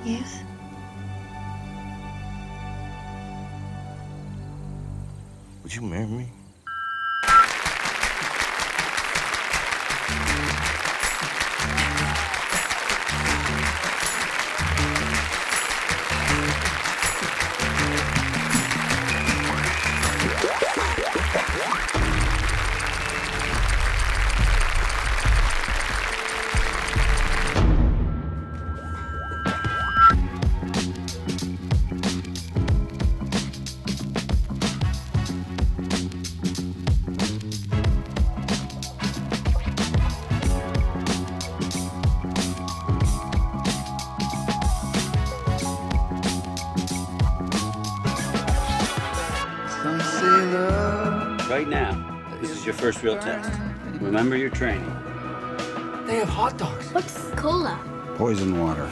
Yes? Would you marry me? Right now, this is your first real test. Remember your training. They have hot dogs. What's cola? Poison water.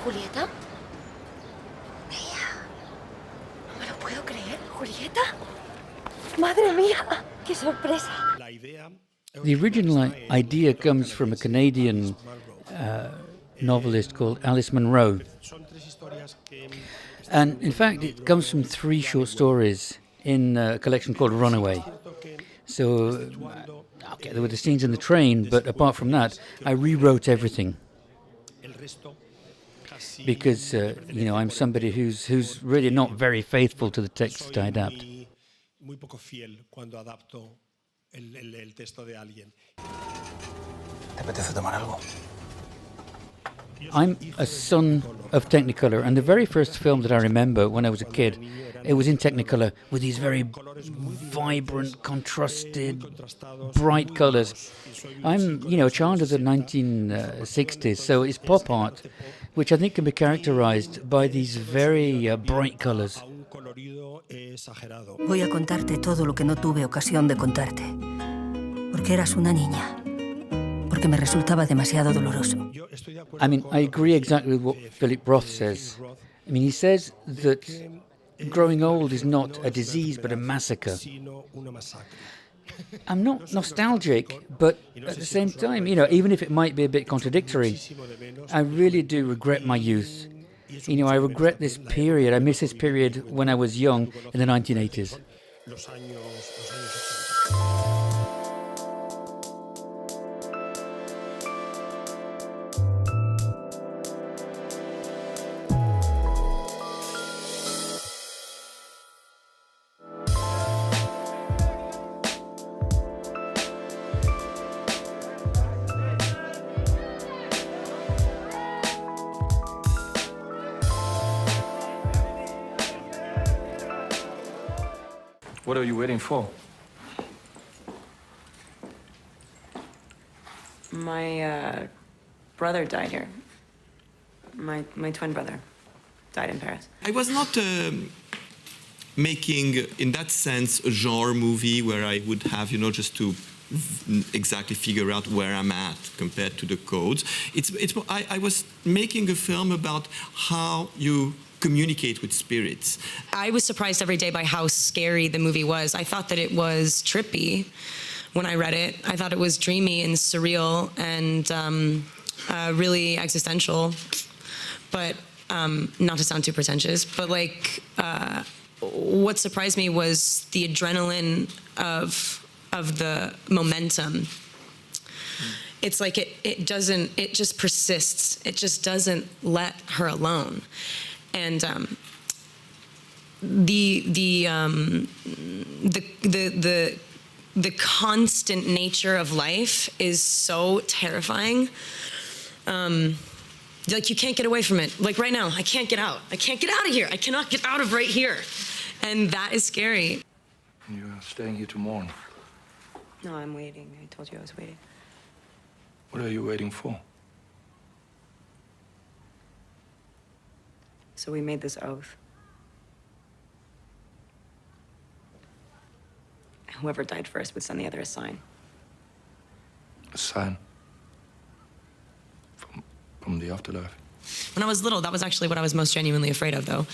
¿Julieta? Ella. No me lo puedo creer. ¿Julieta? ¡Madre mía! ¡Qué sorpresa! The original idea comes from a Canadian novelist called Alice Munro. And in fact, it comes from 3 short stories in a collection called Runaway. So, okay, there were the scenes in the train, but apart from that, I rewrote everything. Because, you know, I'm somebody who's really not very faithful to the text I adapt. I'm a son of Technicolor, and the very first film that I remember when I was a kid, it was in Technicolor with these very vibrant, contrasted, bright colors. I'm, you know, a child of the 1960s, so it's pop art, which I think can be characterized by these very bright colors. Voy a contarte todo lo que no tuve ocasión de contarte. Porque eras una niña. Porque me resultaba demasiado doloroso. I mean, I agree exactly with what Philip Roth says. I mean, he says that growing old is not a disease, but a massacre. I'm not nostalgic, but at the same time, you know, even if it might be a bit contradictory, I really do regret my youth. You know, I regret this period. I miss this period when I was young in the 1980s. What are you waiting for? My brother died here. My twin brother died in Paris. I was not making, in that sense, a genre movie where I would have, you know, just to exactly figure out where I'm at compared to the codes. I was making a film about how you communicate with spirits. I was surprised every day by how scary the movie was. I thought that it was trippy when I read it. I thought it was dreamy and surreal and really existential, but not to sound too pretentious, but like what surprised me was the adrenaline of the momentum. It's like it just persists. It just doesn't let her alone. And the constant nature of life is so terrifying. Like you can't get away from it. Like right now, I can't get out. I can't get out of here. I cannot get out of right here. And that is scary. You're staying here to mourn. No, I'm waiting. I told you I was waiting. What are you waiting for? So we made this oath. Whoever died first would send the other a sign. A sign? From the afterlife? When I was little, that was actually what I was most genuinely afraid of, though.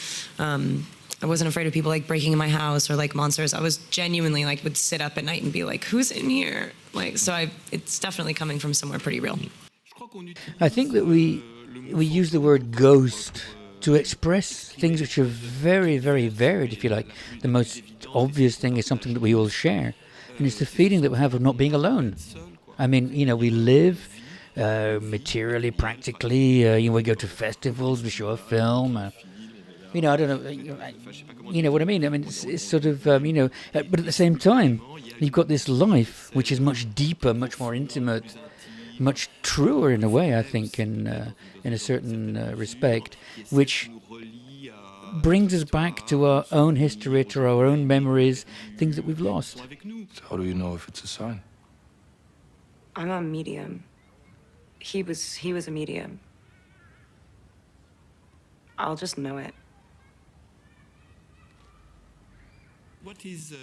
I wasn't afraid of people like breaking in my house or like monsters. I was genuinely like would sit up at night and be like, "Who's in here?" Like, so it's definitely coming from somewhere pretty real. I think that we use the word ghost to express things which are very, very varied, if you like. The most obvious thing is something that we all share, and it's the feeling that we have of not being alone. I mean, you know, we live materially, practically. We go to festivals, we show a film. I don't know. You know what I mean? I mean, it's sort of, but at the same time, you've got this life which is much deeper, much more intimate, much truer in a way, I think, in a certain respect, which brings us back to our own history, to our own memories, things that we've lost. So how do you know if it's a sign? I'm a medium. He was a medium. I'll just know it. What is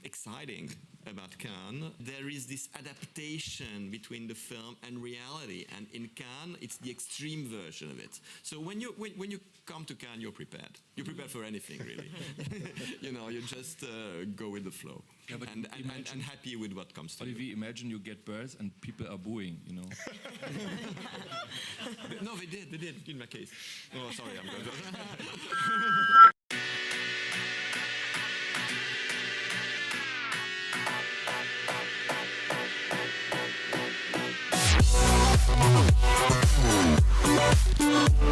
exciting about Cannes, there is this adaptation between the film and reality, and in Cannes it's the extreme version of it. So when you come to Cannes, you're prepared. You're prepared for anything, really. You just go with the flow, yeah, and happy with what comes to you. But if you imagine you get birds and people are booing, No, they did in my case. Oh, sorry, I'm going to... Oh,